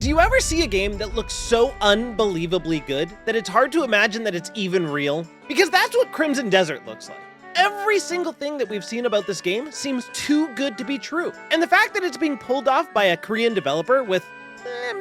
Do you ever see a game that looks so unbelievably good that it's hard to imagine that it's even real? Because that's what Crimson Desert looks like. Every single thing that we've seen about this game seems too good to be true. And the fact that it's being pulled off by a Korean developer with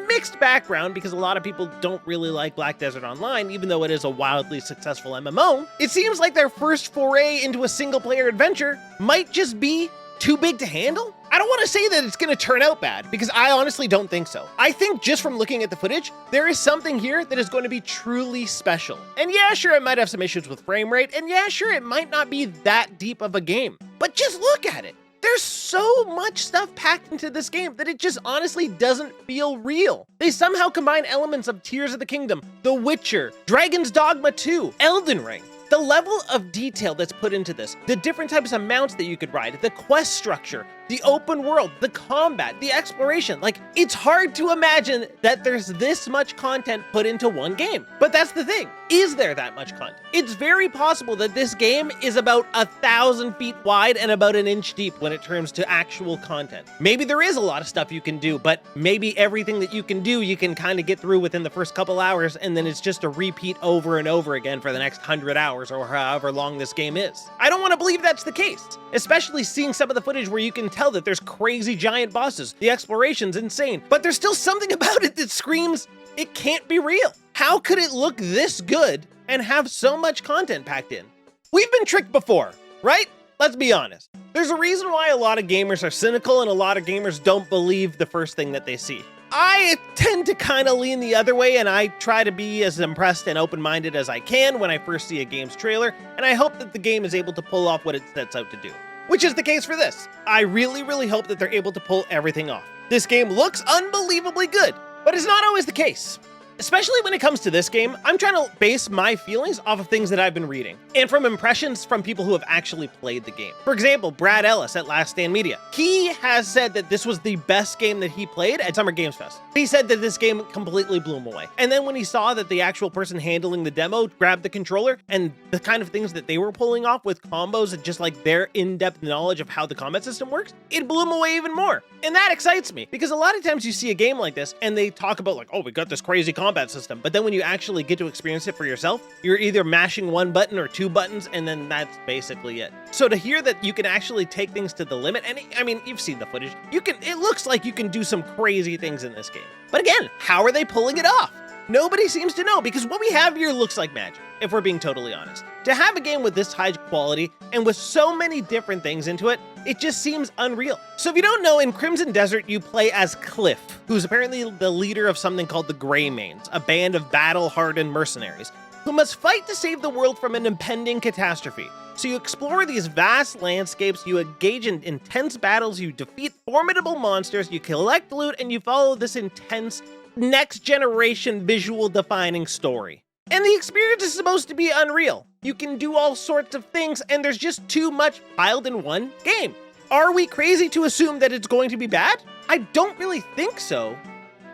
mixed background, because a lot of people don't really like Black Desert Online, even though it is a wildly successful MMO, it seems like their first foray into a single-player adventure might just be too big to handle? I don't want to say that it's going to turn out bad, because I honestly don't think so. I think just from looking at the footage, there is something here that is going to be truly special. And yeah, sure, it might have some issues with frame rate, and yeah, sure, it might not be that deep of a game. But just look at it. There's so much stuff packed into this game that it just honestly doesn't feel real. They somehow combine elements of Tears of the Kingdom, The Witcher, Dragon's Dogma 2, Elden Ring. The level of detail that's put into this, the different types of mounts that you could ride, the quest structure, the open world, the combat, the exploration, like, it's hard to imagine that there's this much content put into one game. But that's the thing. Is there that much content? It's very possible that this game is about 1,000 feet wide and about 1 inch deep when it comes to actual content. Maybe there is a lot of stuff you can do, but maybe everything that you can do, you can kind of get through within the first couple hours, and then it's just a repeat over and over again for the next 100 hours or however long this game is. I don't want to believe that's the case, especially seeing some of the footage where you can tell that there's crazy giant bosses. The exploration's insane, but there's still something about it that screams, it can't be real. How could it look this good and have so much content packed in? We've been tricked before, right? Let's be honest. There's a reason why a lot of gamers are cynical and a lot of gamers don't believe the first thing that they see. I tend to kind of lean the other way, and I try to be as impressed and open-minded as I can when I first see a game's trailer, and I hope that the game is able to pull off what it sets out to do. Which is the case for this. I really, really hope that they're able to pull everything off. This game looks unbelievably good, but it's not always the case. Especially when it comes to this game, I'm trying to base my feelings off of things that I've been reading, and from impressions from people who have actually played the game. For example, Brad Ellis at Last Stand Media. He has said that this was the best game that he played at Summer Games Fest. He said that this game completely blew him away. And then when he saw that the actual person handling the demo grabbed the controller and the kind of things that they were pulling off with combos and just like their in-depth knowledge of how the combat system works, it blew him away even more. And that excites me, because a lot of times you see a game like this and they talk about like, oh, we got this crazy combat system, but then when you actually get to experience it for yourself, you're either mashing one button or two buttons, and then that's basically it. So to hear that you can actually take things to the limit, and I mean, you've seen the footage, it looks like you can do some crazy things in this game. But again, how are they pulling it off? Nobody seems to know, because what we have here looks like magic, if we're being totally honest. To have a game with this high quality and with so many different things into it, it just seems unreal. So if you don't know, in Crimson Desert, you play as Cliff, who's apparently the leader of something called the Greymanes, a band of battle-hardened mercenaries, who must fight to save the world from an impending catastrophe. So you explore these vast landscapes, you engage in intense battles, you defeat formidable monsters, you collect loot, and you follow this intense, next-generation visual-defining story. And the experience is supposed to be unreal. You can do all sorts of things, and there's just too much piled in one game. Are we crazy to assume that it's going to be bad? I don't really think so.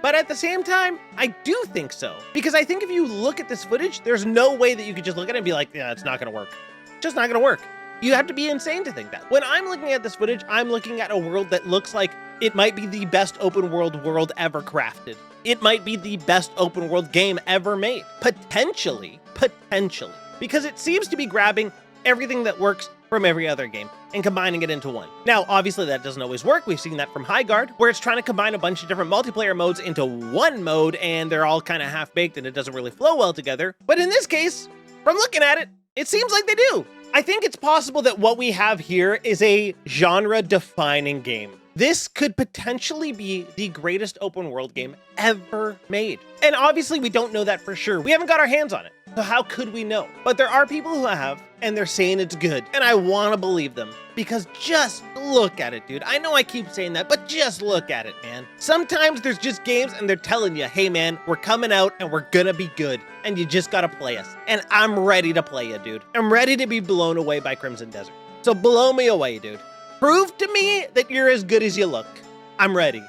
But at the same time, I do think so. Because I think if you look at this footage, there's no way that you could just look at it and be like, yeah, it's not gonna work. It's just not gonna work. You have to be insane to think that. When I'm looking at this footage, I'm looking at a world that looks like it might be the best open world ever crafted. It might be the best open world game ever made. Potentially. Because it seems to be grabbing everything that works from every other game and combining it into one. Now, obviously that doesn't always work. We've seen that from Highguard, where it's trying to combine a bunch of different multiplayer modes into one mode, and they're all kind of half-baked and it doesn't really flow well together. But in this case, from looking at it, it seems like they do. I think it's possible that what we have here is a genre-defining game. This could potentially be the greatest open world game ever made. And obviously we don't know that for sure. We haven't got our hands on it. So how could we know? But there are people who have, and they're saying it's good. And I want to believe them, because just look at it, dude. I know I keep saying that, but just look at it, man. Sometimes there's just games and they're telling you, hey man, we're coming out and we're gonna be good. And you just gotta play us. And I'm ready to play you, dude. I'm ready to be blown away by Crimson Desert. So blow me away, dude. Prove to me that you're as good as you look. I'm ready.